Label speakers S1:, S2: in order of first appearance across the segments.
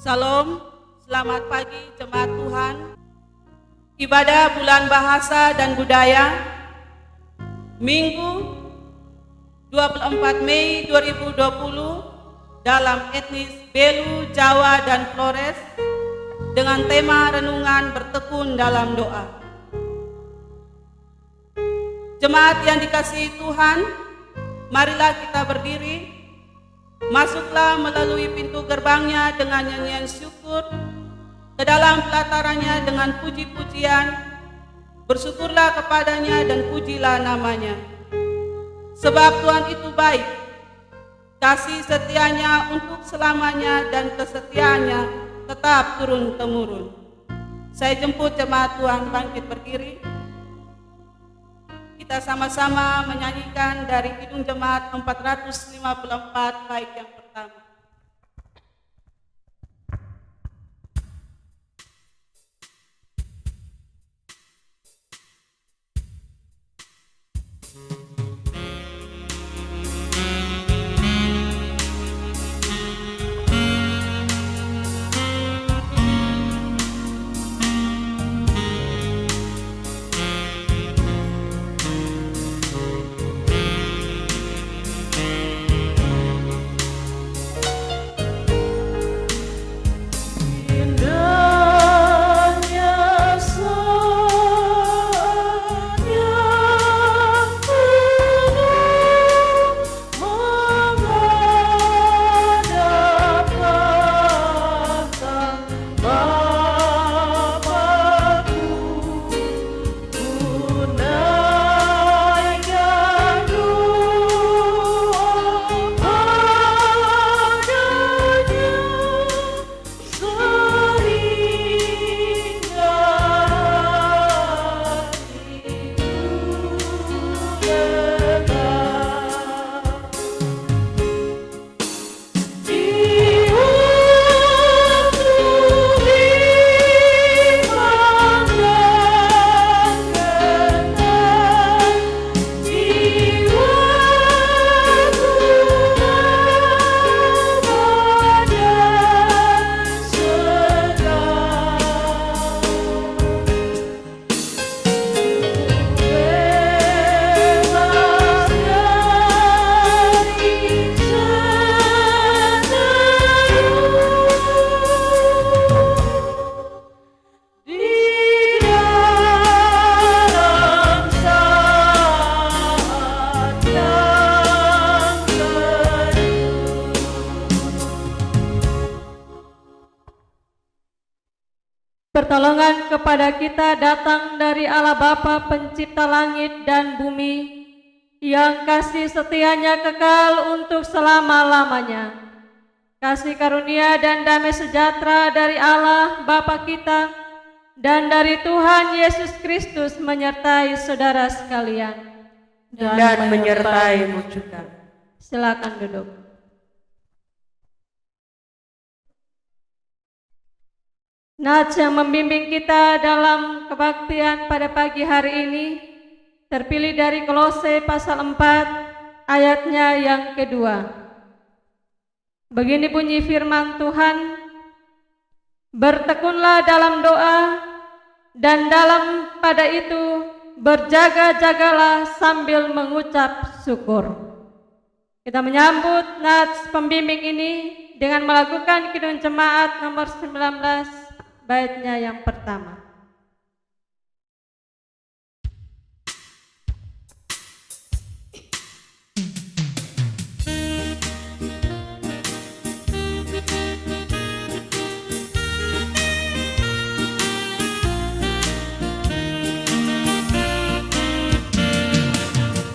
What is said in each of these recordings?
S1: Salam, selamat pagi jemaat Tuhan. Ibadah bulan bahasa dan budaya Minggu 24 Mei 2020 dalam etnis Belu, Jawa dan Flores dengan tema renungan bertekun dalam doa. Jemaat yang dikasihi Tuhan, marilah kita berdiri. Masuklah melalui pintu gerbangnya dengan nyanyian syukur, ke dalam pelatarannya dengan puji-pujian. Bersyukurlah kepadanya dan pujilah namanya. Sebab Tuhan itu baik, kasih setianya untuk selamanya dan kesetiaannya tetap turun-temurun. Saya jemput jemaat Tuhan bangkit berdiri. Kita sama-sama menyanyikan dari Kidung Jemaat 454 bait yang pertama.
S2: Pertolongan kepada kita datang dari Allah Bapa pencipta langit dan bumi, yang kasih setianya kekal untuk selama-lamanya. Kasih karunia dan damai sejahtera dari Allah Bapa kita dan dari Tuhan Yesus Kristus menyertai saudara sekalian
S3: dan menyertaimu juga.
S2: Silakan duduk. Nats yang membimbing kita dalam kebaktian pada pagi hari ini terpilih dari Kolose pasal 4 ayatnya yang kedua. Begini bunyi firman Tuhan, bertekunlah dalam doa dan dalam pada itu berjaga-jagalah sambil mengucap syukur. Kita menyambut nats pembimbing ini dengan melakukan Kidung Jemaat nomor 19 baitnya yang pertama.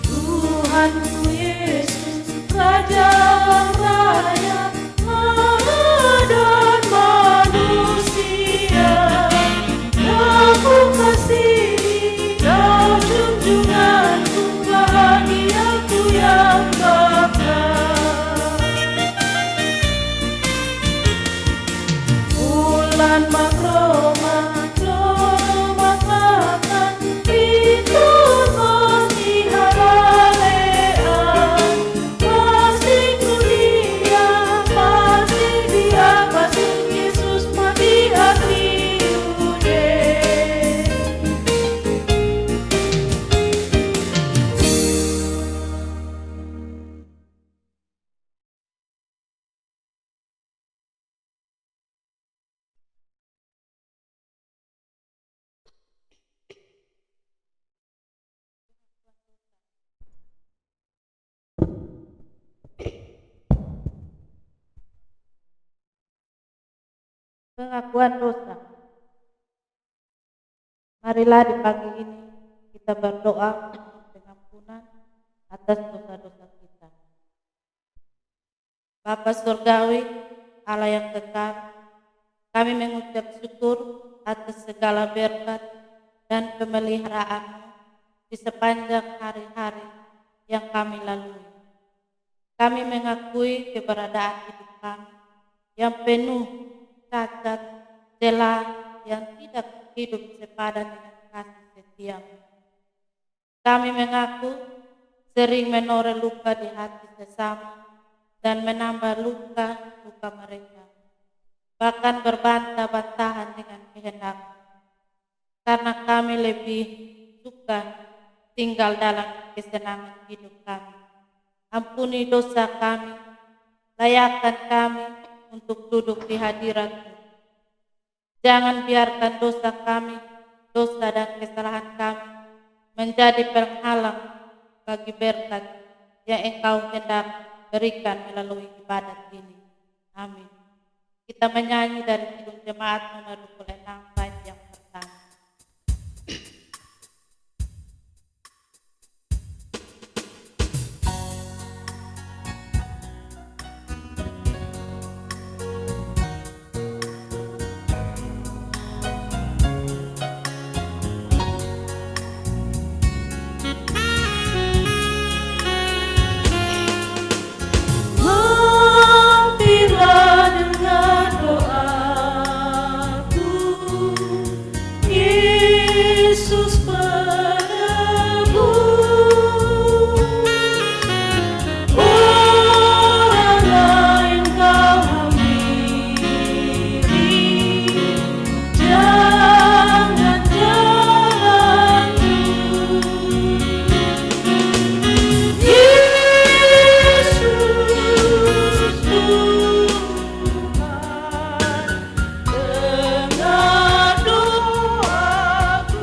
S4: Tuhanku Yesus, Raja Raya, dan manusia. pengakuan dosa. Marilah di pagi ini kita berdoa untuk pengampunan atas dosa-dosa kita. Bapa Surgawi, Allah yang kekal, kami mengucap syukur atas segala berkat dan pemeliharaan di sepanjang hari-hari yang kami lalui. Kami mengakui keberadaan hidup kami yang penuh cacat, celah, yang tidak hidup sepadan dengan kasih setiamu. Kami mengaku sering menoreh luka di hati sesama dan menambah luka-luka mereka, bahkan berbantah-bantahan dengan kehendak, karena kami lebih suka tinggal dalam kesenangan hidup kami. Ampuni dosa kami, layakkan kami untuk duduk di hadirat-Mu. Jangan biarkan dosa kami, dosa dan kesalahan kami menjadi penghalang bagi berkat yang Engkau hendak berikan melalui ibadat ini. Amin. Kita menyanyi dari Kidung Jemaat nomor 26 bait yang pertama. Mampirlah dengan doaku, Yesus penebus. Orang lain kau hampiri, jangan jalanmu. Yesus Tuhan, dengar doaku.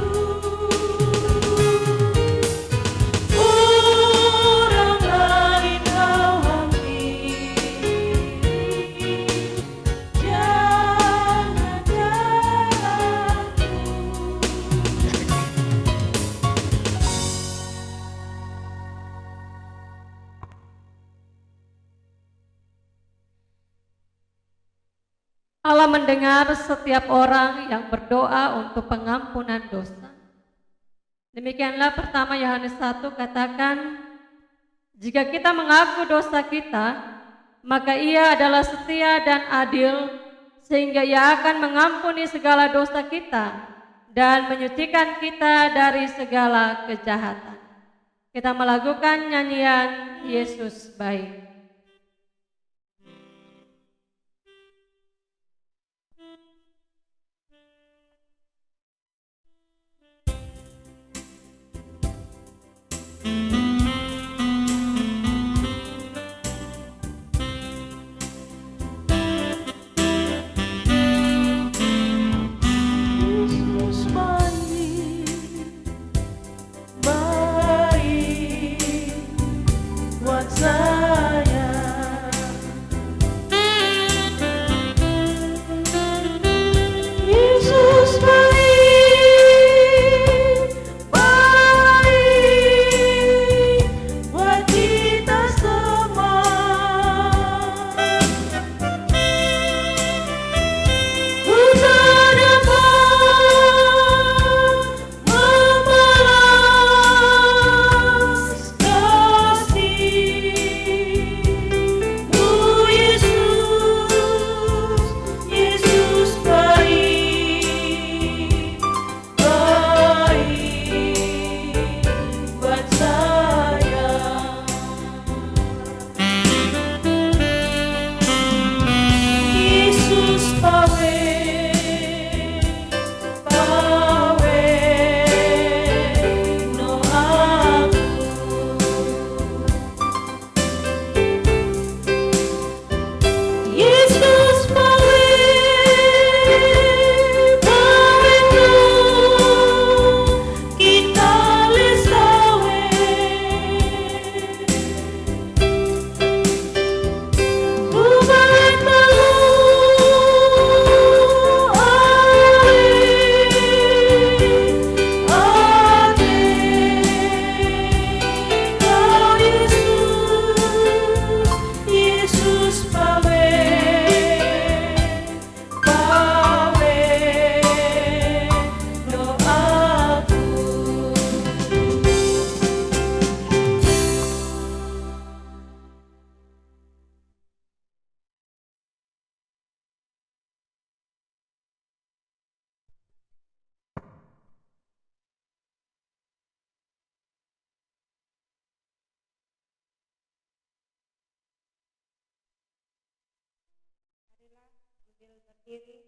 S4: Orang lain kau hampiri, jangan jalanmu.
S2: Allah mendengar setiap orang yang berdoa untuk pengampunan dosa. Demikianlah pertama Yohanes 1 katakan, jika kita mengaku dosa kita, maka Ia adalah setia dan adil, sehingga Ia akan mengampuni segala dosa kita dan menyucikan kita dari segala kejahatan. Kita melakukan nyanyian Yesus baik.
S4: Yesus baik buat saya.
S5: berdiri.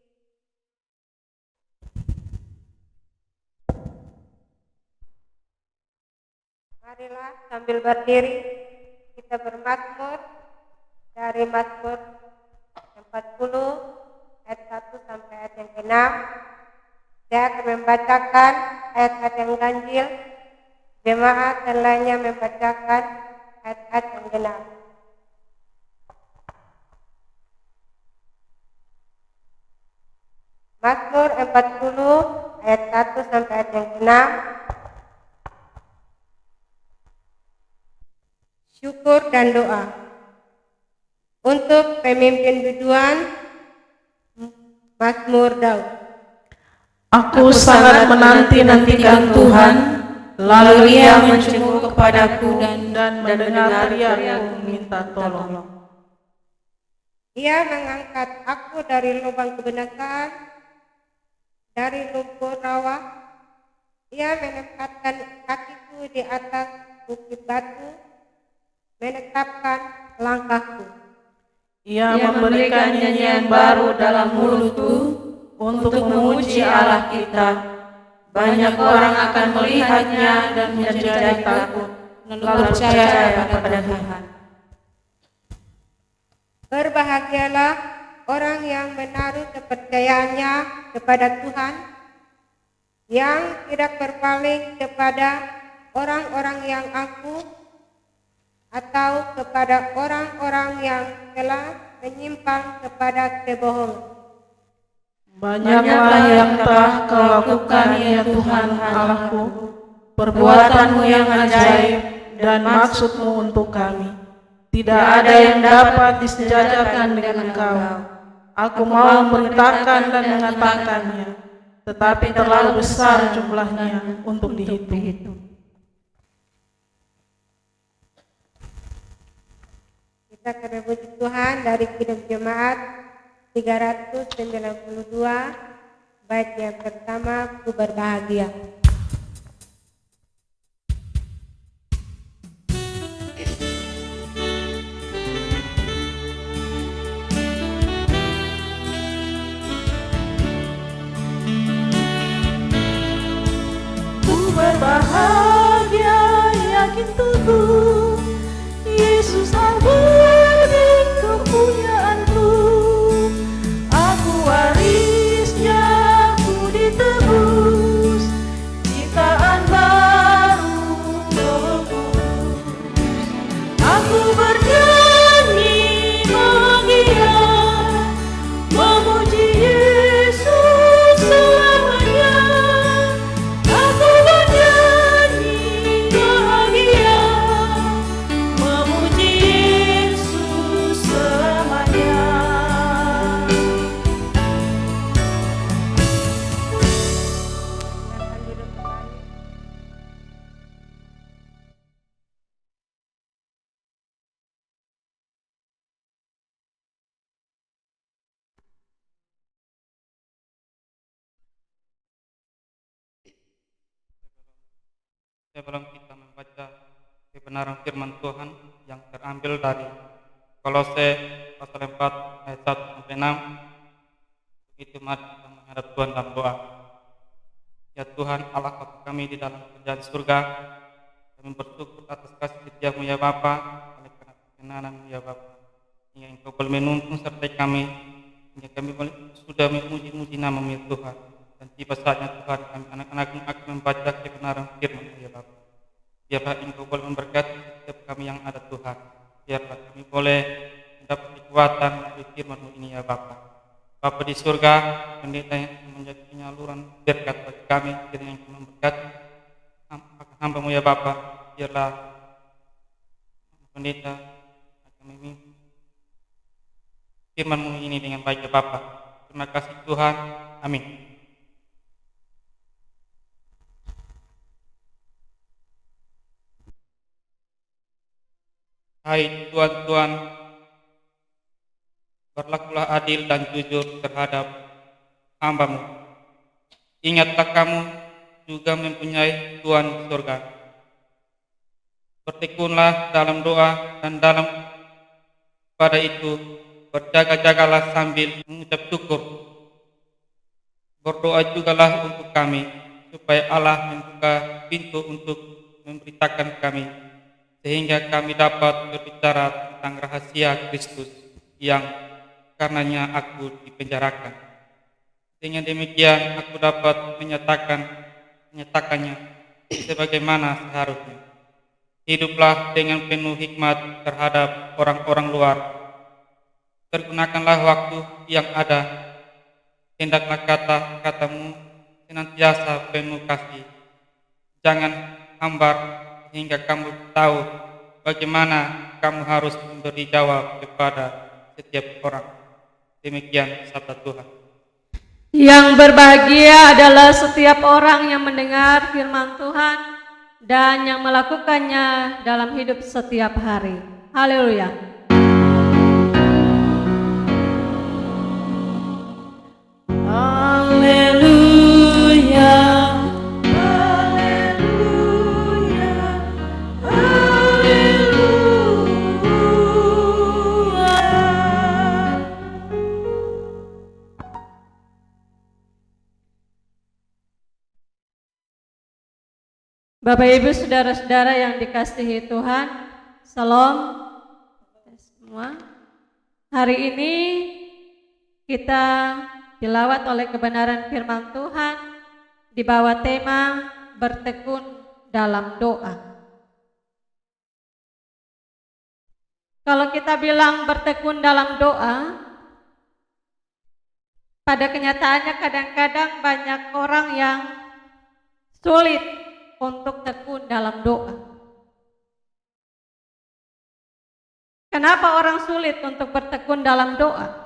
S5: Marilah sambil berdiri kita bermazmur dari Mazmur 40 ayat 1 sampai ayat yang ke-6. Saya akan membacakan ayat-ayat yang ganjil. Jemaat dan lainnya membacakan ayat-ayat yang genap. Mazmur 40 ayat 1 sampai ayat yang ke-6. Syukur dan doa. Untuk pemimpin biduan, Mazmur Daud.
S3: Aku sangat menanti-nantikan Tuhan, lalu Ia mencenguk kepadaku dan mendengar teriakku minta tolong.
S5: Ia mengangkat aku dari lubang kebinasan, dari lumpur rawa. Ia menempatkan kakiku di atas bukit batu, menetapkan langkahku.
S3: Ia memberikan nyanyian baru dalam mulutku untuk memuji Allah kita. Banyak orang akan melihatnya dan menjadi takut, lalu percaya pada Tuhan.
S5: Berbahagialah orang yang menaruh kepercayaannya kepada Tuhan, yang tidak berpaling kepada orang-orang yang angkuh atau kepada orang-orang yang telah menyimpang kepada kebohongan.
S3: Banyaklah yang telah Kau lakukan, ya Tuhan Allahku, perbuatanmu yang ajaib dan maksudmu untuk kami. Tidak ada yang dapat disejajarkan dengan Engkau. Aku mau memberitakan dan mengatakannya, tetapi terlalu besar jumlahnya untuk dihitung.
S5: Kita akan memuji Tuhan dari Kidung Jemaat 392, bait yang pertama, Ku Berbahagia.
S3: Ku berbahagia, yakin teguh, Yesus abadi kepunyaanku. Aku warisnya, ku ditebus, ciptaan baru Roh Kudus. Aku bernyanyi bahagia, memuji Yesus selamanya. Aku bernyanyi bahagia, memuji Yesus selamanya.
S5: Silakan duduk kembali.
S6: Sebelum kita membaca kebenaran firman Tuhan yang terambil dari Kolose pasal 4 ayat 1 sampai 6, itu mari kita menghadap Tuhan dalam doa. Ya Tuhan Allah Bapa kami di dalam kerajaan surga, kami bersyukur atas kasih setiamu ya Bapa, oleh karena kebenaran ya Bapa, hingga Engkau boleh menuntun sertai kami, hingga kami boleh sudah memuji-muji nama-Mu ya Tuhan. Dan tiba saatnya Tuhan, kami anak-anakmu akan membaca kebenaran firman ya Bapa. Biarlah Engkau boleh memberkati setiap kami yang ada Tuhan. Biarlah kami boleh mendapat kekuatan dari firman-Mu ini ya Bapa. Bapa di surga, pendeta yang menjadi penyaluran berkat bagi kami, kiranya Engkau memberkati hamba-Mu ya Bapa. Biarlah pendeta akan memimpin firman-Mu ini dengan baik ya Bapa. Terima kasih Tuhan. Amin. Hai Tuhan, berlakulah adil dan jujur terhadap hamba-Mu. Ingatlah kamu juga mempunyai Tuhan di surga. Bertekunlah dalam doa dan dalam pada itu berjaga-jagalah sambil mengucap syukur Berdoa jugalah untuk kami, supaya Allah membuka pintu untuk memberitakan kami, sehingga kami dapat berbicara tentang rahasia Kristus yang karenanya aku dipenjarakan. Dengan demikian aku dapat menyatakannya sebagaimana seharusnya. Hiduplah dengan penuh hikmat terhadap orang-orang luar. Pergunakanlah waktu yang ada. Hendaklah kata-katamu senantiasa penuh kasih. Jangan hambar hingga kamu tahu bagaimana kamu harus memberi jawab kepada setiap orang. Demikian sabda Tuhan.
S2: Yang berbahagia adalah setiap orang yang mendengar firman Tuhan dan yang melakukannya dalam hidup setiap hari. Haleluya.
S3: Haleluya, haleluya, haleluya.
S2: Bapak Ibu saudara-saudara yang dikasihi Tuhan, Salam semua. Hari ini kita dilawat oleh kebenaran firman Tuhan di bawah tema bertekun dalam doa. Kalau kita bilang bertekun dalam doa, pada kenyataannya kadang-kadang banyak orang yang sulit untuk tekun dalam doa. Kenapa orang sulit untuk bertekun dalam doa?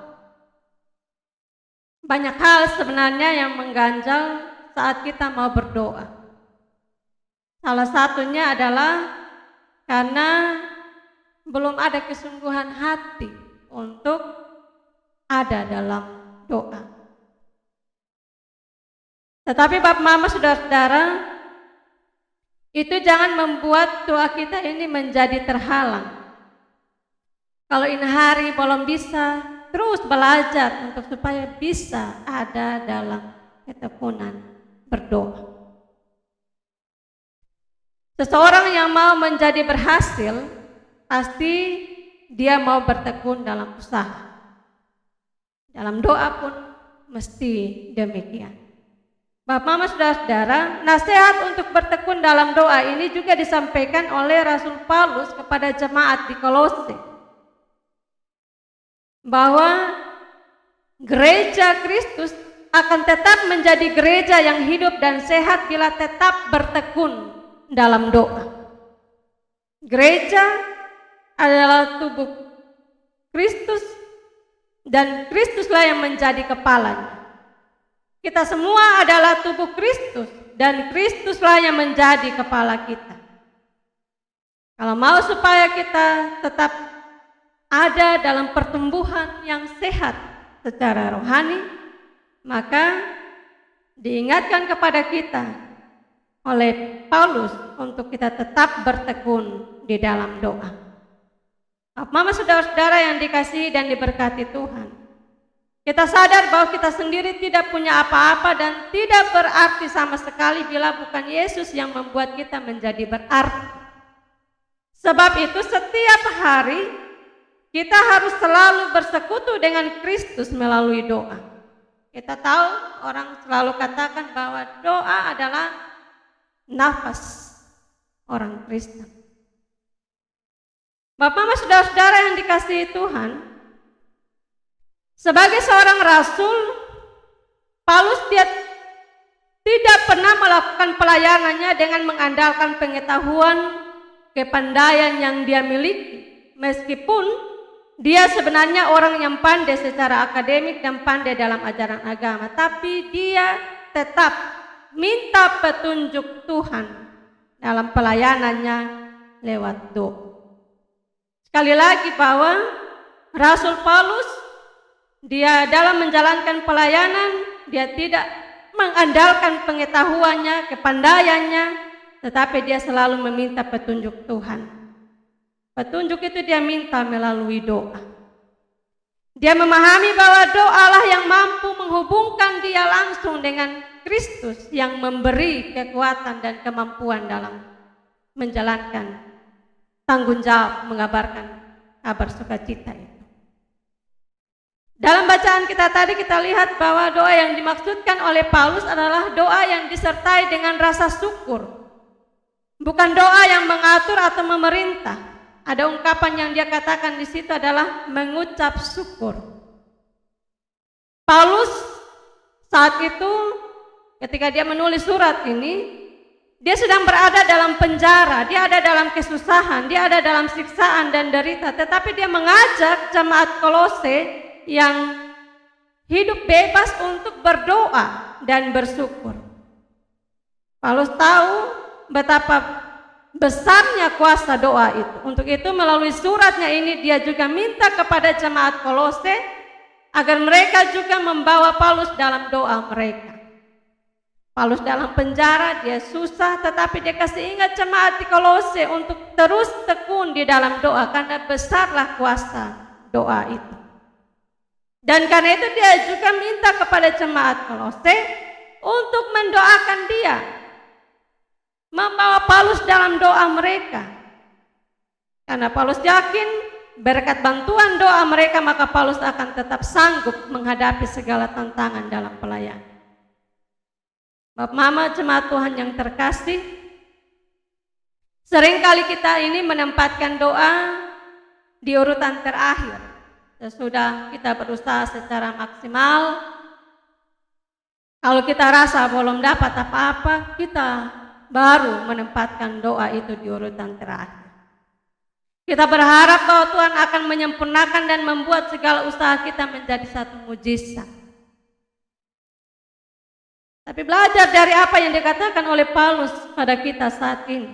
S2: Banyak hal sebenarnya yang mengganjal saat kita mau berdoa. Salah satunya adalah karena belum ada kesungguhan hati untuk ada dalam doa. Tetapi Bapak Mama saudara-saudara, itu jangan membuat doa kita ini menjadi terhalang. Kalau ini hari belum bisa, terus belajar untuk supaya bisa ada dalam ketekunan berdoa. Seseorang yang mau menjadi berhasil, pasti dia mau bertekun dalam usaha. Dalam doa pun mesti demikian. Bapak Mama saudara-saudara, nasihat untuk bertekun dalam doa ini juga disampaikan oleh Rasul Paulus kepada jemaat di Kolose, bahwa gereja Kristus akan tetap menjadi gereja yang hidup dan sehat bila tetap bertekun dalam doa. Gereja adalah tubuh Kristus dan Kristuslah yang menjadi kepalanya. Kita semua adalah tubuh Kristus dan Kristuslah yang menjadi kepala kita. Kalau mau supaya kita tetap ada dalam pertumbuhan yang sehat secara rohani, maka diingatkan kepada kita oleh Paulus untuk kita tetap bertekun di dalam doa. Mama saudara-saudara yang dikasihi dan diberkati Tuhan, kita sadar bahwa kita sendiri tidak punya apa-apa dan tidak berarti sama sekali bila bukan Yesus yang membuat kita menjadi berarti. Sebab itu setiap hari kita harus selalu bersekutu dengan Kristus melalui doa. Kita tahu orang selalu katakan bahwa doa adalah nafas orang Kristen. Bapak Mama saudara-saudara yang dikasihi Tuhan, sebagai seorang rasul, Paulus dia tidak pernah melakukan pelayanannya dengan mengandalkan pengetahuan, kepandaian yang dia miliki, meskipun dia sebenarnya orang yang pandai secara akademik dan pandai dalam ajaran agama, tapi dia tetap minta petunjuk Tuhan dalam pelayanannya lewat doa. Sekali lagi bahwa Rasul Paulus, dia dalam menjalankan pelayanan, dia tidak mengandalkan pengetahuannya, kepandaiannya, tetapi dia selalu meminta petunjuk Tuhan. Petunjuk itu dia minta melalui doa. Dia memahami bahwa doalah yang mampu menghubungkan dia langsung dengan Kristus yang memberi kekuatan dan kemampuan dalam menjalankan tanggung jawab mengabarkan kabar sukacita itu. Dalam bacaan kita tadi kita lihat bahwa doa yang dimaksudkan oleh Paulus adalah doa yang disertai dengan rasa syukur. Bukan doa yang mengatur atau memerintah. Ada ungkapan yang dia katakan di situ adalah mengucap syukur. Paulus saat itu ketika dia menulis surat ini, dia sedang berada dalam penjara, dia ada dalam kesusahan, dia ada dalam siksaan dan derita, tetapi dia mengajak jemaat Kolose yang hidup bebas untuk berdoa dan bersyukur. Paulus tahu betapa besarnya kuasa doa itu. Untuk itu melalui suratnya ini dia juga minta kepada jemaat Kolose agar mereka juga membawa Paulus dalam doa mereka. Paulus dalam penjara, dia susah, tetapi dia kasih ingat jemaat di Kolose untuk terus tekun di dalam doa karena besarlah kuasa doa itu. Dan karena itu dia juga minta kepada jemaat Kolose untuk mendoakan dia, membawa Paulus dalam doa mereka. Karena Paulus yakin berkat bantuan doa mereka maka Paulus akan tetap sanggup menghadapi segala tantangan dalam pelayanan. Bapak Mama jemaat Tuhan yang terkasih, seringkali kita ini menempatkan doa di urutan terakhir. Sesudah kita berusaha secara maksimal, kalau kita rasa belum dapat apa-apa, kita baru menempatkan doa itu di urutan terakhir. Kita berharap bahwa Tuhan akan menyempurnakan dan membuat segala usaha kita menjadi satu mujizat. Tapi belajar dari apa yang dikatakan oleh Paulus pada kita saat ini.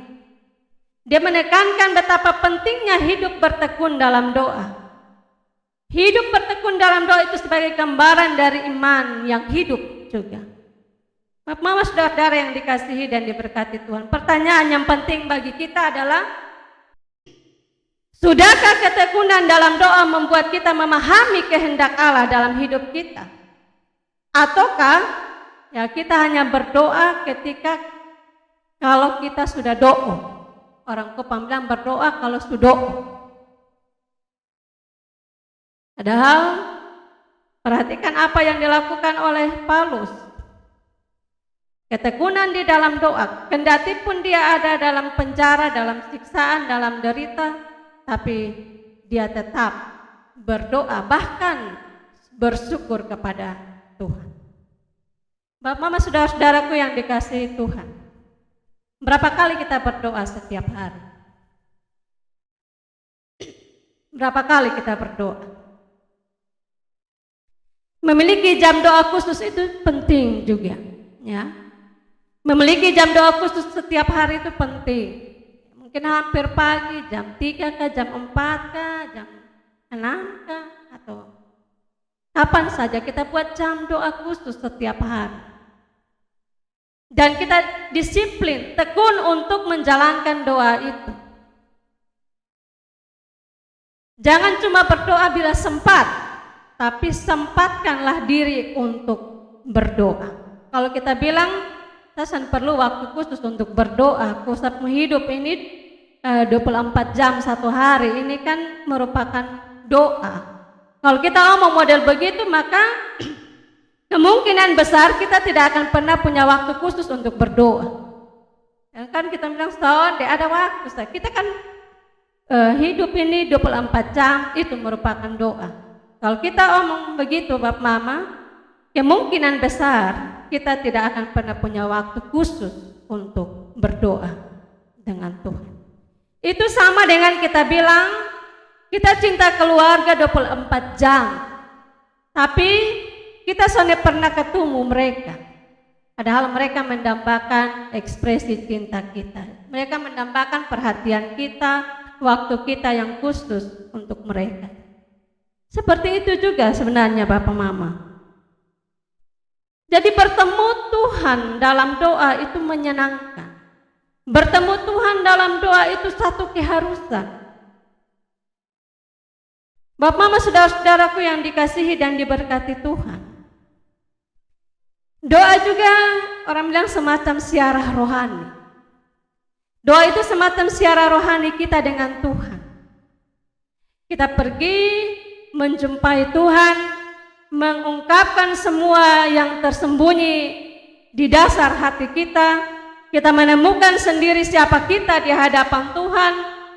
S2: Dia menekankan betapa pentingnya hidup bertekun dalam doa. Hidup bertekun dalam doa itu sebagai gambaran dari iman yang hidup juga. Bapak Mama saudara yang dikasihi dan diberkati Tuhan, pertanyaan yang penting bagi kita adalah, sudahkah ketekunan dalam doa membuat kita memahami kehendak Allah dalam hidup kita? Ataukah ya kita hanya berdoa ketika kalau kita sudah doa? Orang Kupang bilang berdoa kalau sudah doa. Padahal perhatikan apa yang dilakukan oleh Paulus. Ketekunan di dalam doa, kendati pun dia ada dalam penjara, dalam siksaan, dalam derita, tapi dia tetap berdoa, bahkan bersyukur kepada Tuhan. Bapak Mama saudara-saudaraku yang dikasihi Tuhan, berapa kali kita berdoa setiap hari? Berapa kali kita berdoa? Memiliki jam doa khusus itu penting juga, ya. Memiliki jam doa khusus setiap hari itu penting. Mungkin hampir pagi, jam 3 kah, jam 4 kah, jam 6 kah, atau kapan saja kita buat jam doa khusus setiap hari. Dan kita disiplin, tekun untuk menjalankan doa itu. Jangan cuma berdoa bila sempat, tapi sempatkanlah diri untuk berdoa. Kalau kita bilang, saya perlu waktu khusus untuk berdoa, khusus hidup ini 24 jam satu hari, ini kan merupakan doa. Kalau kita ngomong model begitu, maka kemungkinan besar kita tidak akan pernah punya waktu khusus untuk berdoa. Ya kan kita bilang, deh ada waktu. Kita kan hidup ini 24 jam, itu merupakan doa. Kalau kita omong begitu Bapak Mama, kemungkinan besar kita tidak akan pernah punya waktu khusus untuk berdoa dengan Tuhan. Itu sama dengan kita bilang kita cinta keluarga 24 jam, tapi kita soalnya pernah ketemu mereka. Padahal mereka mendambakan ekspresi cinta kita. Mereka mendambakan perhatian kita, waktu kita yang khusus untuk mereka. Seperti itu juga sebenarnya Bapak Mama. Jadi bertemu Tuhan dalam doa itu menyenangkan. Bertemu Tuhan dalam doa itu satu keharusan. Bapak, Mama, saudara-saudaraku yang dikasihi dan diberkati Tuhan, doa juga orang bilang semacam siarah rohani. Doa itu semacam siarah rohani kita dengan Tuhan. Kita pergi menjumpai Tuhan, mengungkapkan semua yang tersembunyi di dasar hati kita. Kita menemukan sendiri siapa kita di hadapan Tuhan,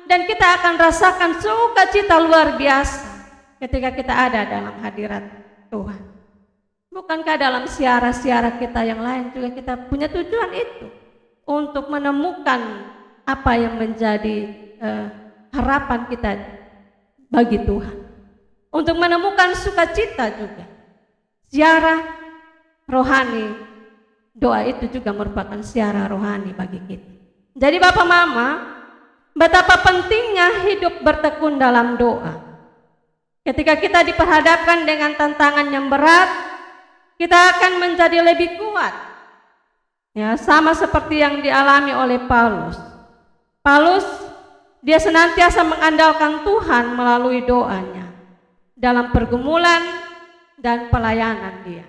S2: dan kita akan rasakan sukacita luar biasa ketika kita ada dalam hadirat Tuhan. Bukankah dalam siarah-siarah kita yang lain juga kita punya tujuan itu, untuk menemukan apa yang menjadi harapan kita bagi Tuhan, untuk menemukan sukacita juga. Siarah rohani, doa itu juga merupakan siarah rohani bagi kita. Jadi Bapak Mama, betapa pentingnya hidup bertekun dalam doa. Ketika kita diperhadapkan dengan tantangan yang berat, kita akan menjadi lebih kuat. Ya, sama seperti yang dialami oleh Paulus. Paulus, dia senantiasa mengandalkan Tuhan melalui doanya dalam pergumulan dan pelayanan dia.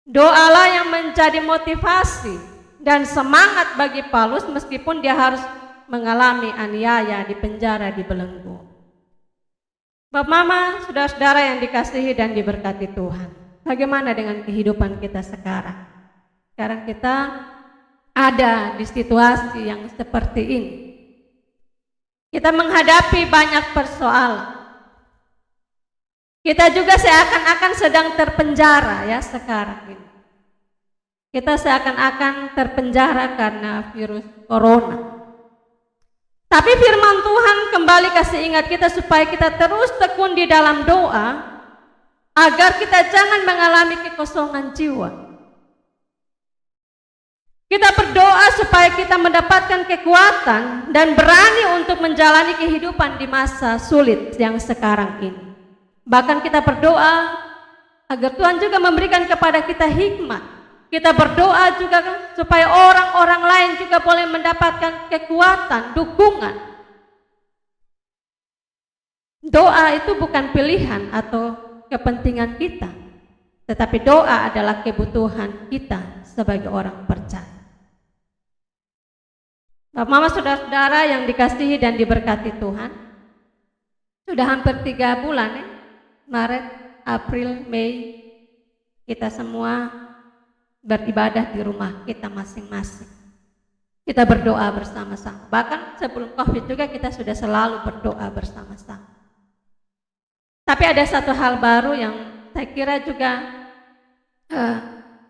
S2: Doalah yang menjadi motivasi dan semangat bagi Paulus meskipun dia harus mengalami aniaya, di penjara, dibelenggu. Bapak, Mama, saudara-saudara yang dikasihi dan diberkati Tuhan, bagaimana dengan kehidupan kita sekarang? Sekarang kita ada di situasi yang seperti ini. Kita menghadapi banyak persoalan. Kita juga seakan-akan sedang terpenjara ya sekarang ini. Kita seakan-akan terpenjara karena virus corona. Tapi firman Tuhan kembali kasih ingat kita supaya kita terus tekun di dalam doa, agar kita jangan mengalami kekosongan jiwa. Kita berdoa supaya kita mendapatkan kekuatan dan berani untuk menjalani kehidupan di masa sulit yang sekarang ini. Bahkan kita berdoa agar Tuhan juga memberikan kepada kita hikmat. Kita berdoa juga supaya orang-orang lain juga boleh mendapatkan kekuatan, dukungan. Doa itu bukan pilihan atau kepentingan kita, tetapi doa adalah kebutuhan kita sebagai orang percaya. Bapak, Mama, saudara-saudara yang dikasihi dan diberkati Tuhan, sudah hampir 3 bulan ya, Maret, April, Mei, kita semua beribadah di rumah kita masing-masing. Kita berdoa bersama-sama. Bahkan sebelum COVID juga kita sudah selalu berdoa bersama-sama. Tapi ada satu hal baru yang saya kira juga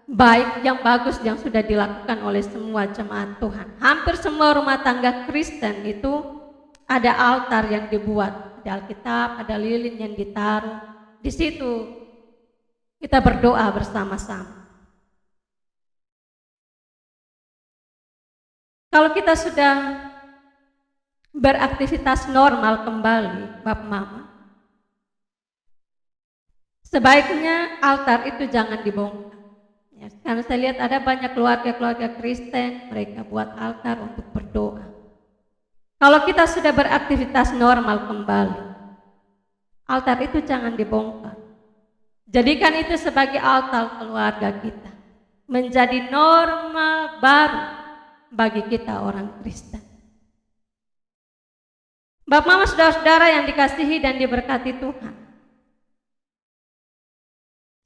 S2: baik, yang bagus, yang sudah dilakukan oleh semua jemaat Tuhan. Hampir semua rumah tangga Kristen itu ada altar yang dibuat, ada Alkitab, ada lilin yang ditaruh. Di situ kita berdoa bersama-sama. Kalau kita sudah beraktivitas normal kembali, Bapak, Mama, sebaiknya altar itu jangan dibongkar. Ya, karena saya lihat ada banyak keluarga-keluarga Kristen, mereka buat altar untuk berdoa. Kalau kita sudah beraktivitas normal kembali, altar itu jangan dibongkar. Jadikan itu sebagai altar keluarga kita, menjadi normal baru bagi kita orang Kristen. Bapak, Mama, saudara-saudara yang dikasihi dan diberkati Tuhan,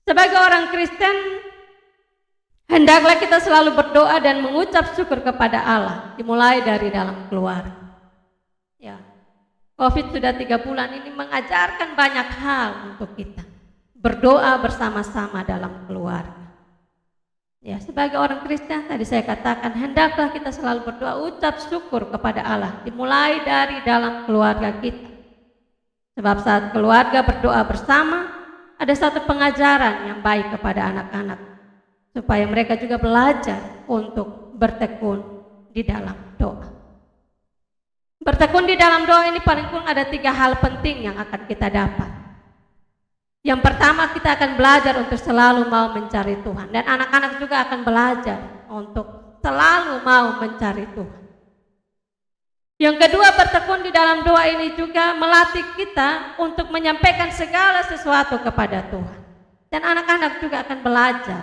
S2: sebagai orang Kristen, hendaklah kita selalu berdoa dan mengucap syukur kepada Allah, dimulai dari dalam keluarga. Ya, COVID sudah 3 bulan ini mengajarkan banyak hal untuk kita. Berdoa bersama-sama dalam keluarga. Ya, sebagai orang Kristen tadi saya katakan, hendaklah kita selalu berdoa, ucap syukur kepada Allah, dimulai dari dalam keluarga kita. Sebab saat keluarga berdoa bersama, ada satu pengajaran yang baik kepada anak-anak, supaya mereka juga belajar untuk bertekun di dalam doa. Bertekun di dalam doa ini paling kurang ada 3 hal penting yang akan kita dapat. Yang pertama, kita akan belajar untuk selalu mau mencari Tuhan, dan anak-anak juga akan belajar untuk selalu mau mencari Tuhan. Yang kedua, bertekun di dalam doa ini juga melatih kita untuk menyampaikan segala sesuatu kepada Tuhan. Dan anak-anak juga akan belajar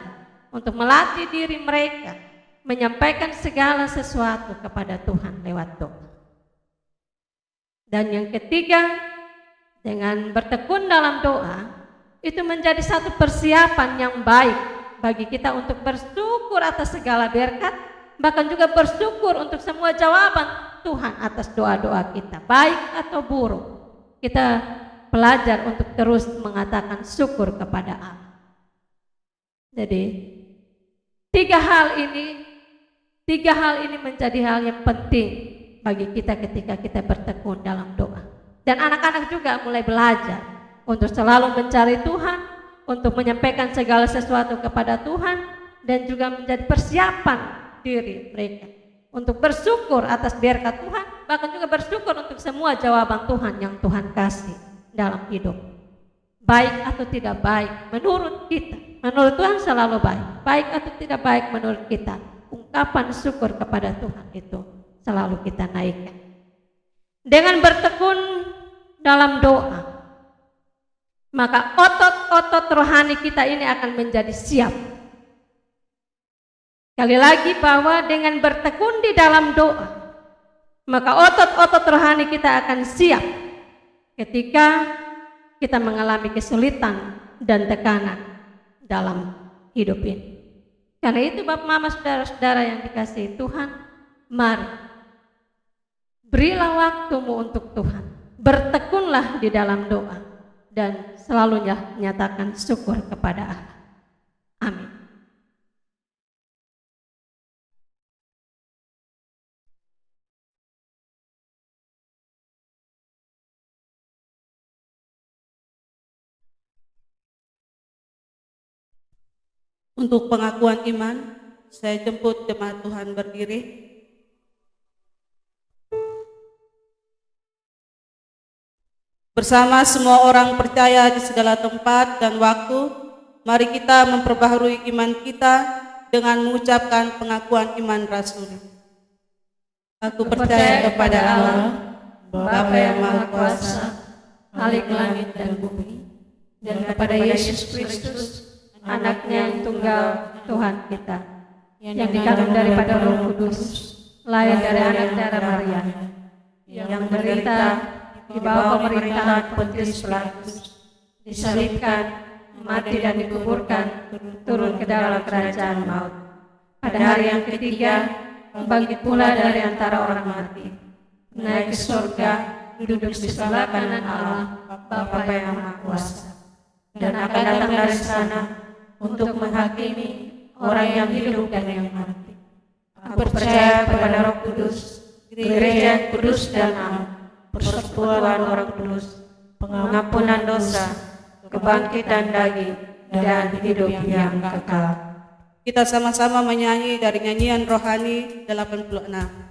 S2: untuk melatih diri mereka menyampaikan segala sesuatu kepada Tuhan lewat doa. Dan yang ketiga, dengan bertekun dalam doa, itu menjadi satu persiapan yang baik bagi kita untuk bersyukur atas segala berkat, bahkan juga bersyukur untuk semua jawaban Tuhan atas doa-doa kita, baik atau buruk. Kita belajar untuk terus mengatakan syukur kepada Allah. Jadi, tiga hal ini menjadi hal yang penting bagi kita ketika kita bertekun dalam doa. Dan anak-anak juga mulai belajar untuk selalu mencari Tuhan, untuk menyampaikan segala sesuatu kepada Tuhan, dan juga menjadi persiapan diri mereka untuk bersyukur atas berkat Tuhan, bahkan juga bersyukur untuk semua jawaban Tuhan yang Tuhan kasih dalam hidup. Baik atau tidak baik menurut kita, menurut Tuhan selalu baik. Baik atau tidak baik menurut kita, ungkapan syukur kepada Tuhan itu selalu kita naikkan. Dengan bertekun dalam doa, maka otot-otot rohani kita ini akan menjadi siap. Sekali lagi bahwa dengan bertekun di dalam doa, maka otot-otot rohani kita akan siap ketika kita mengalami kesulitan dan tekanan dalam hidup ini. Karena itu Bapak Mama saudara-saudara yang dikasihi Tuhan, mari berilah waktumu untuk Tuhan. Bertekunlah di dalam doa dan selalu nyatakan syukur kepada Allah. Amin.
S1: Untuk pengakuan iman, saya jemput jemaat Tuhan berdiri. Bersama semua orang percaya di segala tempat dan waktu, mari kita memperbaharui iman kita dengan mengucapkan pengakuan iman rasuli. Aku percaya kepada Allah, Bapa yang Maha Kuasa,
S2: Khalik langit dan bumi, dan kepada Yesus Kristus, Anaknya yang tunggal, Tuhan kita, yang dikandung daripada Roh Kudus, lahir dari anak darah Maria, yang menderita di bawah pemerintahan Pontius Pilatus, disalibkan, mati dan dikuburkan, turun ke dalam kerajaan maut. Pada hari yang ketiga, bangkit pula dari antara orang mati, naik ke surga, duduk di sebelah kanan Allah, Bapa yang Maha Kuasa, dan akan datang dari sana untuk menghakimi orang yang hidup dan yang mati. Aku percaya kepada Roh Kudus, gereja kudus dan am, persekutuan orang kudus, pengampunan dosa, kebangkitan daging, dan hidup yang kekal.
S1: Kita sama-sama menyanyi dari nyanyian rohani 86.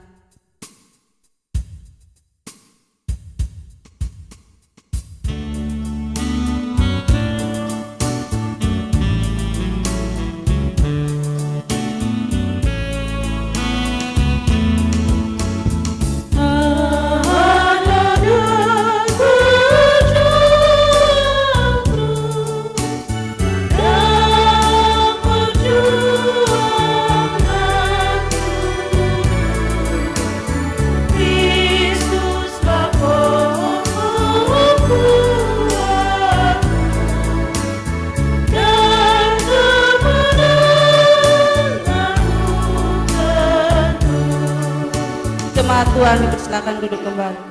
S1: Jemaat Tuhan dipersilakan duduk kembali.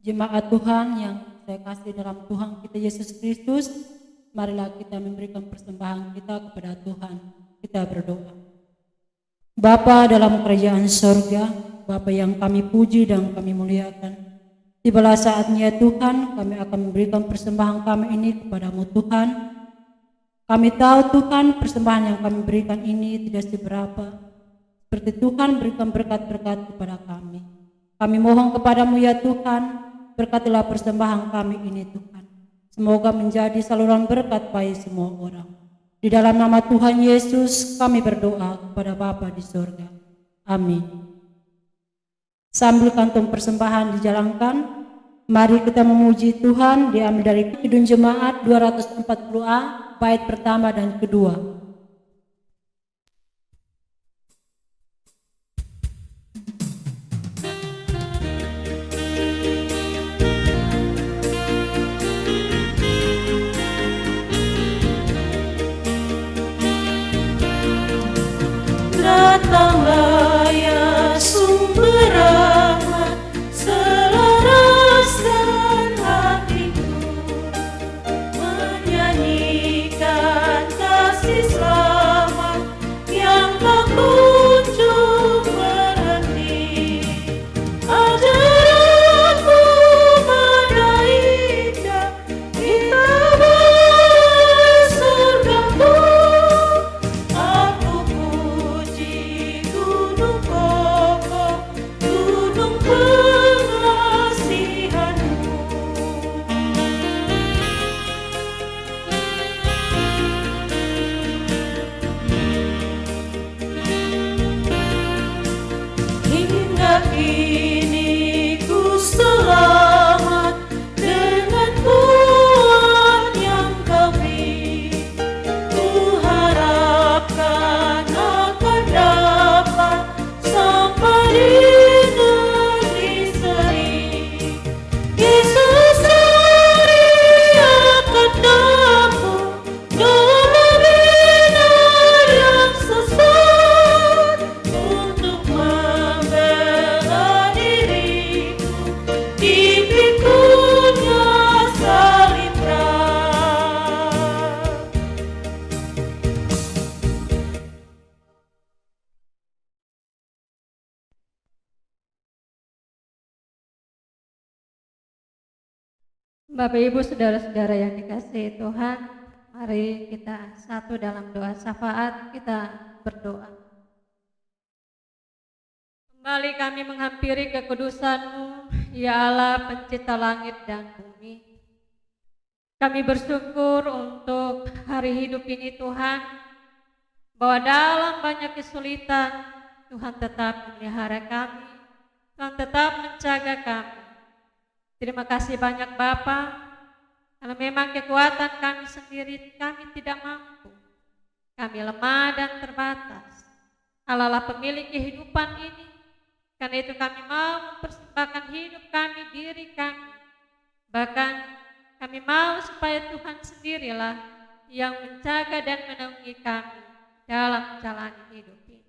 S7: Jemaat Tuhan yang saya kasih dalam Tuhan kita Yesus Kristus, marilah kita memberikan persembahan kita kepada Tuhan. Kita berdoa. Bapa dalam kerajaan sorga, Bapa yang kami puji dan kami muliakan, tibalah saatnya Tuhan kami akan memberikan persembahan kami ini kepadamu Tuhan. Kami tahu Tuhan persembahan yang kami berikan ini tidak seberapa, seperti Tuhan berikan berkat-berkat kepada kami. Kami mohon kepadamu ya Tuhan, berkatilah persembahan kami ini Tuhan. Semoga menjadi saluran berkat bagi semua orang. Di dalam nama Tuhan Yesus kami berdoa kepada Bapa di surga. Amin. Sambil kantong persembahan dijalankan, mari kita memuji Tuhan, diambil dari Kidung Jemaat 240A, bait pertama dan kedua.
S8: Datanglah ya sumber rahmat, selaraskan hatiku, menyanyikan kasih selamat yang tak kunjung berhenti. Ajaranmu mana indah, kita bersurgamu. Aku puji gunung kokoh, gunung pengasihanmu. Hingga kini ku selamat dengan Tuhan yang Kau beri. Ku harapkan akan dapat sampai di negeri seri. Yesus hari akan datang, doa benar yang sesat, untuk membela diriku di pikunya salib berat.
S2: Bapak Ibu saudara-saudara yang dikasihi Tuhan, mari kita satu dalam doa syafaat, kita berdoa. Kembali kami menghampiri kekudusan-Mu, ya Allah pencipta langit dan bumi. Kami bersyukur untuk hari hidup ini Tuhan, bahwa dalam banyak kesulitan Tuhan tetap memelihara kami, Tuhan tetap menjaga kami. Terima kasih banyak Bapa, karena memang kekuatan kami sendiri kami tidak mampu. Kami lemah dan terbatas. Allah lah pemilik kehidupan ini. Karena itu kami mau mempersembahkan hidup kami, diri kami. Bahkan kami mau supaya Tuhan sendirilah yang menjaga dan menaungi kami dalam menjalani hidup ini.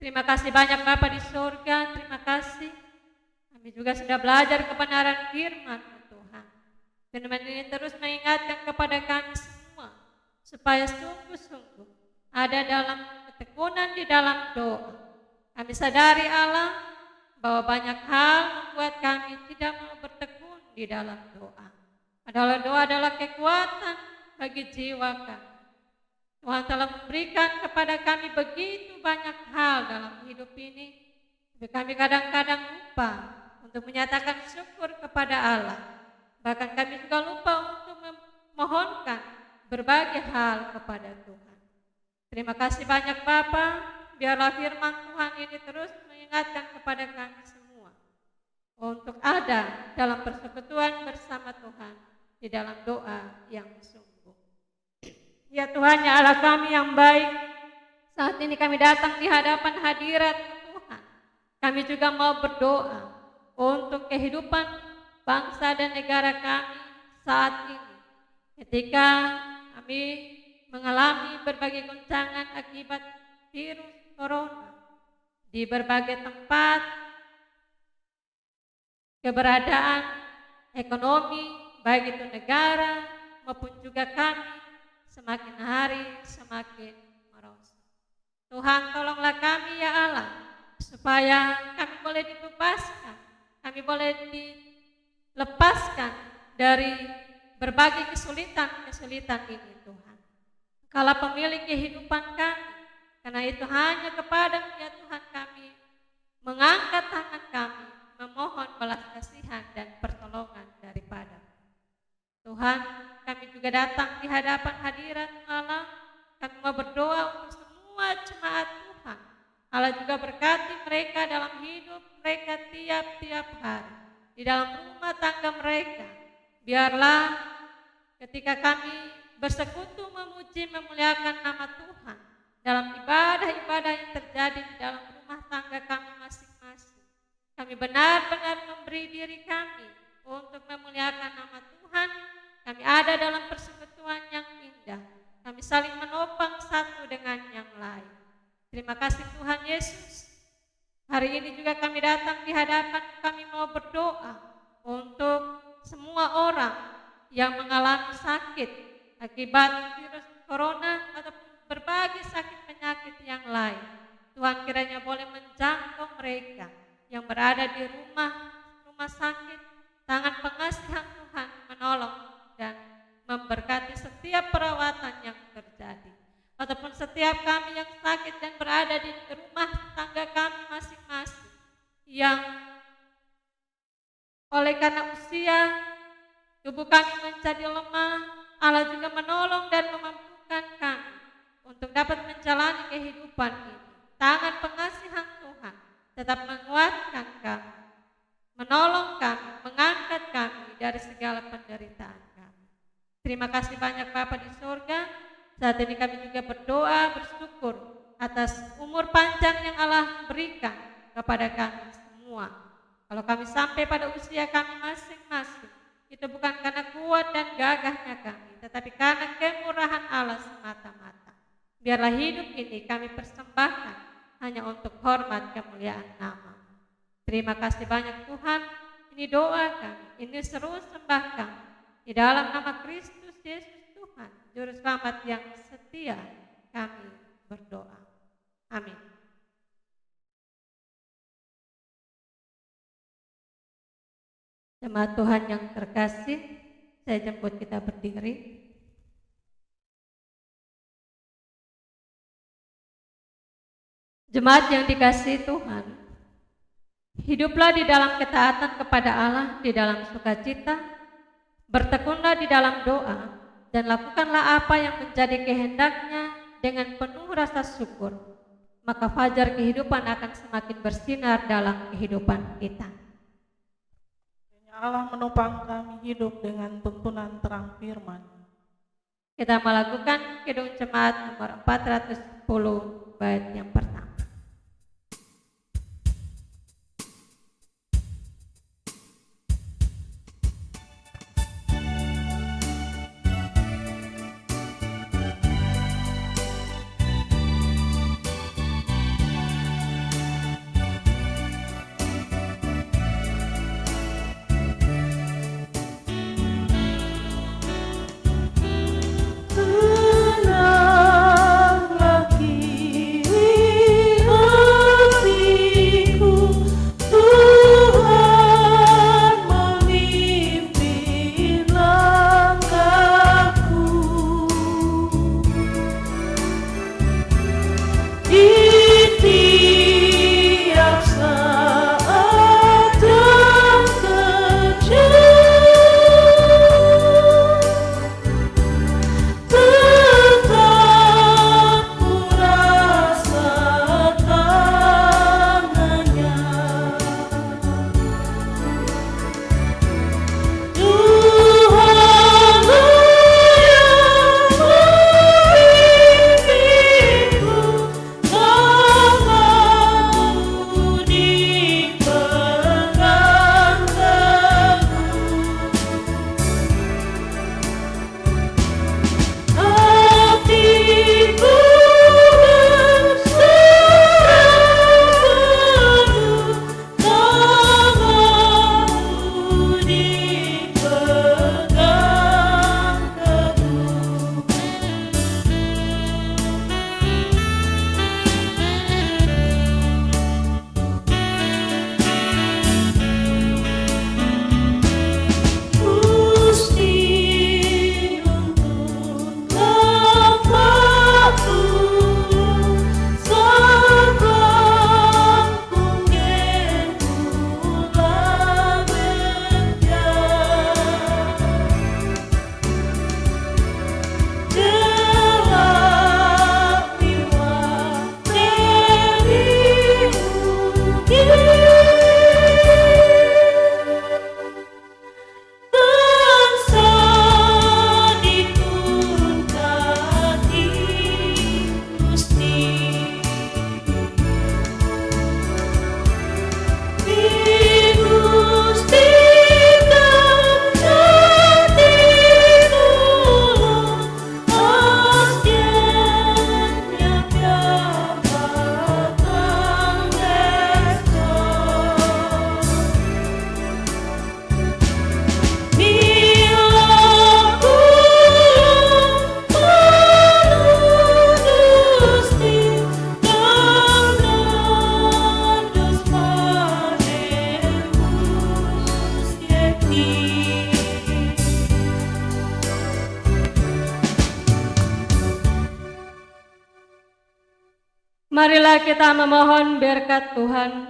S2: Terima kasih banyak Bapa di surga, terima kasih. Kami juga sudah belajar kebenaran firman-Mu Tuhan. Firman ini terus mengingatkan kepada kami semua, supaya sungguh-sungguh ada dalam ketekunan di dalam doa. Kami sadari Allah, bahwa banyak hal membuat kami tidak mau bertekun di dalam doa. Padahal doa adalah kekuatan bagi jiwa kami. Tuhan telah memberikan kepada kami begitu banyak hal dalam hidup ini, tapi kami kadang-kadang lupa untuk menyatakan syukur kepada Allah. Bahkan kami juga lupa untuk memohonkan berbagai hal kepada Tuhan. Terima kasih banyak Bapa, biarlah firman Tuhan ini terus mengingatkan kepada kami semua untuk ada dalam persekutuan bersama Tuhan di dalam doa yang sungguh. Ya Tuhan, ya Allah kami yang baik, saat ini kami datang di hadapan hadirat Tuhan. Kami juga mau berdoa untuk kehidupan bangsa dan negara kami saat ini, ketika kami mengalami berbagai goncangan akibat virus corona di berbagai tempat. Keberadaan ekonomi baik itu negara maupun juga kami semakin hari semakin merosot. Tuhan, tolonglah kami ya Allah, supaya kami boleh dibebaskan, kami boleh dilepaskan dari berbagai kesulitan-kesulitan ini Tuhan. Kalau pemilik kehidupan kami, Karena itu hanya kepada-Mu ya Tuhan kami mengangkat tangan kami, memohon belas kasihan dan pertolongan daripada Tuhan. Kami juga datang di hadapan hadirat Allah. Kami mau berdoa untuk semua jemaat Tuhan. Allah juga berkati mereka dalam hidup mereka tiap-tiap hari, di dalam rumah tangga mereka. Biarlah ketika kami bersekutu memuji memuliakan nama Tuhan dalam ibadah-ibadah yang terjadi di dalam rumah tangga kami masing-masing, kami benar-benar memberi diri kami untuk memuliakan nama Tuhan. Kami ada dalam persekutuan yang indah. Kami saling menopang satu dengan yang lain. Terima kasih Tuhan Yesus. Hari ini juga kami datang di hadapan, kami mau berdoa untuk semua orang yang mengalami sakit akibat virus corona ataupun berbagai sakit penyakit yang lain. Tuhan kiranya boleh menjangkau mereka yang berada di rumah sakit. Tangan pengasihan Tuhan menolong dan memberkati setiap perawatan yang terjadi, ataupun setiap kami yang sakit dan berada di rumah tangga kami masing-masing, yang oleh karena usia tubuh kami menjadi lemah. Allah juga menolong dan memampukan kami untuk dapat menjalani kehidupan ini. Tangan pengasihan Tuhan tetap menguatkan kami, menolong kami, mengangkat kami dari segala penderitaan kami. Terima kasih banyak Bapa di surga. Saat ini kami juga berdoa bersyukur atas umur panjang yang Allah berikan kepada kami semua. Kalau kami sampai pada usia kami masing-masing, itu bukan karena kuat dan gagahnya kami, tetapi karena kemurahan Allah semata-mata. Biarlah hidup ini kami persembahkan hanya untuk hormat kemuliaan nama. Terima kasih banyak Tuhan. Ini doa kami, ini seru sembah kami. Di dalam nama Kristus Yesus Tuhan, Juru Selamat yang setia, kami berdoa. Amin. Jemaat Tuhan yang terkasih, saya jemput kita berdiri. Jemaat yang dikasihi Tuhan, hiduplah di dalam ketaatan kepada Allah, di dalam sukacita, bertekunlah di dalam doa, dan lakukanlah apa yang menjadi kehendaknya dengan penuh rasa syukur. Maka fajar kehidupan akan semakin bersinar dalam kehidupan kita.
S3: Allah menopang kami hidup dengan tuntunan terang firman.
S2: Kita melakukan Kidung Jemaat nomor 410 bait yang pertama.
S8: Tenanglah kini
S2: Marilah kita memohon berkat Tuhan.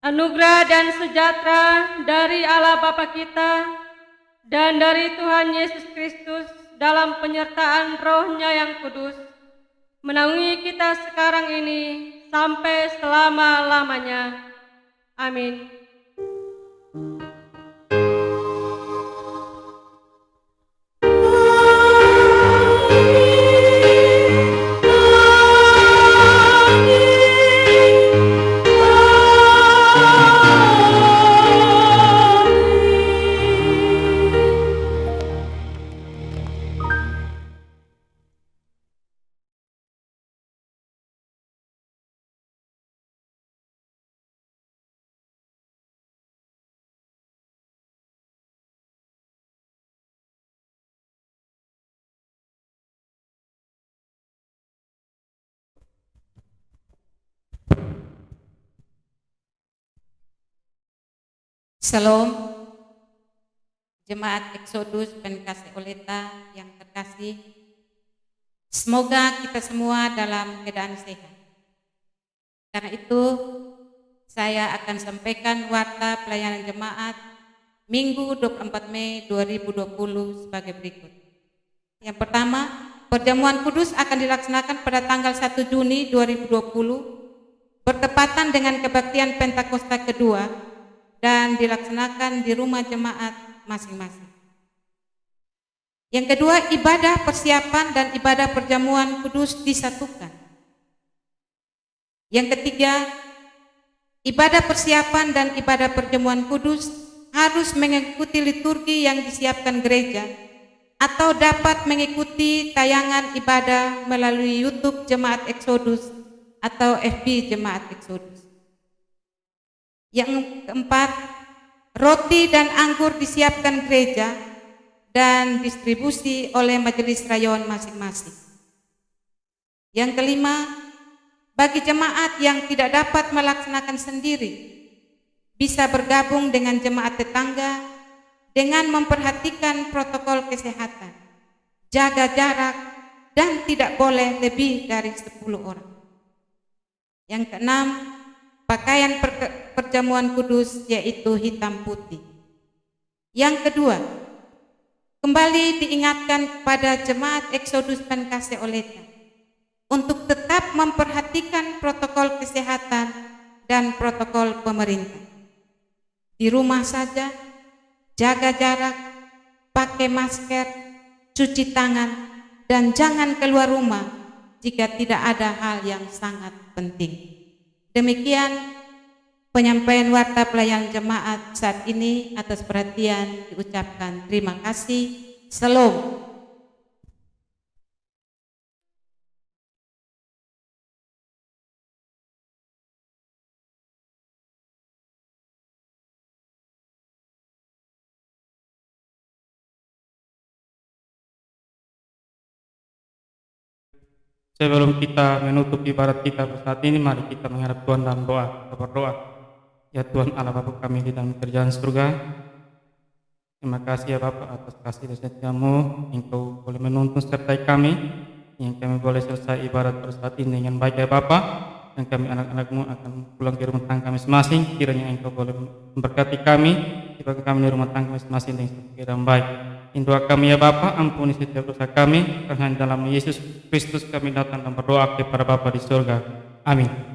S2: Anugerah dan sejahtera dari Allah Bapa kita dan dari Tuhan Yesus Kristus dalam penyertaan Roh-Nya yang kudus menaungi kita sekarang ini sampai selama-lamanya. Amin.
S9: Shalom, Jemaat Exodus Penkasih Oleta yang terkasih. Semoga kita semua dalam keadaan sehat. Karena itu, saya akan sampaikan warta pelayanan jemaat Minggu 24 Mei 2020 sebagai berikut. Yang pertama, perjamuan kudus akan dilaksanakan pada tanggal 1 Juni 2020 bertepatan dengan kebaktian Pentakosta kedua dan dilaksanakan di rumah jemaat masing-masing. Yang kedua, ibadah persiapan dan ibadah perjamuan kudus disatukan. Yang ketiga, ibadah persiapan dan ibadah perjamuan kudus harus mengikuti liturgi yang disiapkan gereja atau dapat mengikuti tayangan ibadah melalui YouTube Jemaat Exodus atau FB Jemaat Exodus. Yang keempat, roti dan anggur disiapkan gereja dan distribusi oleh majelis rayon masing-masing. Yang kelima, bagi jemaat yang tidak dapat melaksanakan sendiri, bisa bergabung dengan jemaat tetangga dengan memperhatikan protokol kesehatan, jaga jarak, dan tidak boleh lebih dari 10 orang. Yang keenam, pakaian perjamuan kudus yaitu hitam putih. Yang kedua, kembali diingatkan kepada Jemaat Exodus Penkasih Oleta untuk tetap memperhatikan protokol kesehatan dan protokol pemerintah. Di rumah saja, jaga jarak, pakai masker, cuci tangan, dan jangan keluar rumah jika tidak ada hal yang sangat penting. Demikian penyampaian warta pelayanan jemaat saat ini. Atas perhatian diucapkan terima kasih. Shalom.
S6: Sebelum kita menutup ibadat kita saat ini, mari kita menghadap Tuhan dalam doa. Kita berdoa. Ya Tuhan Allah Bapa kami di dalam kerajaan surga, terima kasih ya Bapa atas kasih dan setia-Mu. Engkau boleh menuntun sertai kami, yang kami boleh selesai ibadat pada saat ini dengan baik ya Bapa, dan kami anak-anak-Mu akan pulang ke rumah tangga kami masing-masing. Kiranya Engkau boleh memberkati kami, jika kami di rumah tangga masing-masing dengan sekiranya baik. Doa kami ya Bapa, ampuni setiap dosa kami, karena dalam Yesus Kristus kami datang dan berdoa kepada Bapa di surga. Amin.